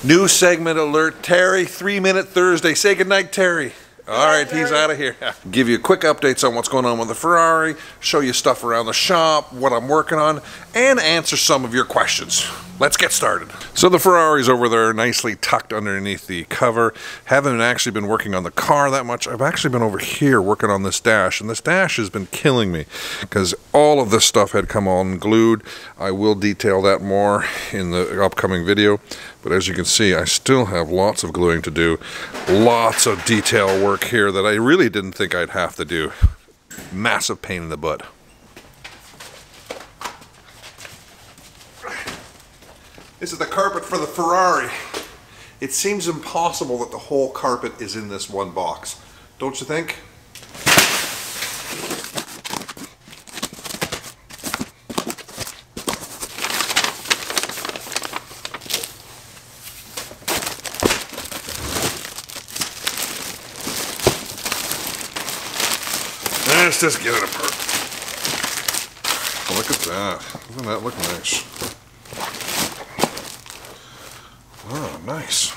New segment alert, Terry, 3-Minute Thursday. Say goodnight, Terry. All right, he's out of here. Give you quick updates on what's going on with the Ferrari, show you stuff around the shop, what I'm working on, and answer some of your questions. Let's get started. So the Ferrari's over there nicely tucked underneath the cover. Haven't actually been working on the car that much. I've actually been over here working on this dash, and this dash has been killing me because all of this stuff had come on glued. I will detail that more in the upcoming video. But as you can see, I still have lots of gluing to do. Lots of detail work here that I really didn't think I'd have to do. Massive pain in the butt. This is the carpet for the Ferrari. It seems impossible that the whole carpet is in this one box. Don't you think? Let's just get it apart. Oh, look at that. Doesn't that look nice? Oh, nice.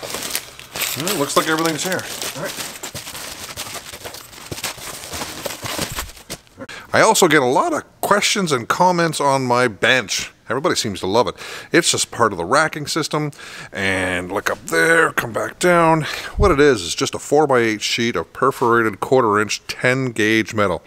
Well, it looks like everything's here. All right. I also get a lot of questions and comments on my bench. Everybody seems to love it. It's just part of the racking system. And look up there, come back down. What it is just a 4x8 sheet of perforated 1/4 inch 10 gauge metal.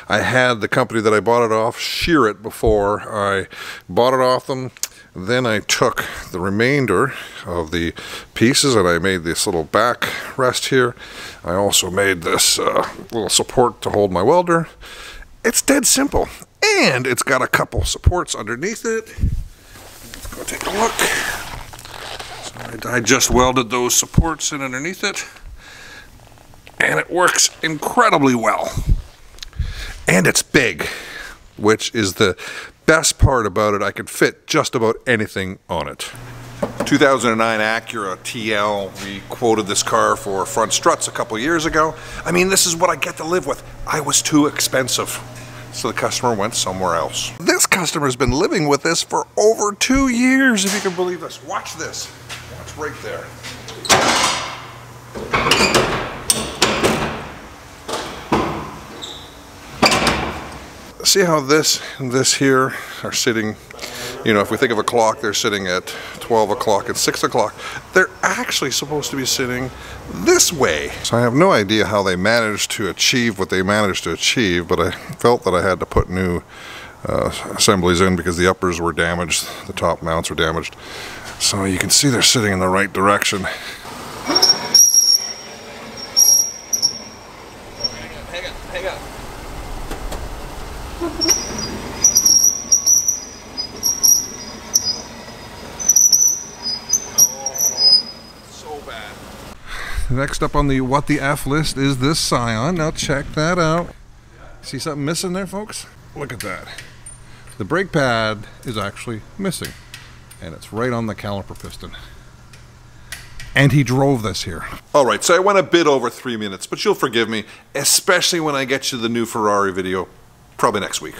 I had the company that I bought it off shear it before I bought it off them. Then I took the remainder of the pieces and I made this little back rest here. I also made this little support to hold my welder. It's dead simple. And it's got a couple supports underneath it. Let's go take a look. So I just welded those supports in underneath it. And it works incredibly well. And it's big, which is the best part about it. I could fit just about anything on it. 2009 Acura TL, we quoted this car for front struts a couple years ago. I mean, this is what I get to live with. I was too expensive. So the customer went somewhere else. This customer's been living with this for over 2 years, if you can believe this. Watch this. Watch right there. See how this and this here are sitting, you know, if we think of a clock, they're sitting at 12 o'clock and 6 o'clock. They're actually supposed to be sitting this way. So I have no idea how they managed to achieve what they managed to achieve, but I felt that I had to put new assemblies in because the uppers were damaged, the top mounts were damaged. So you can see they're sitting in the right direction. Hang on. Next up on the what the F list is this Scion. Now check that out. See something missing there, folks? Look at that. The brake pad is actually missing. And it's right on the caliper piston. And he drove this here. Alright, so I went a bit over 3 minutes, but you'll forgive me, especially when I get you the new Ferrari video, probably next week.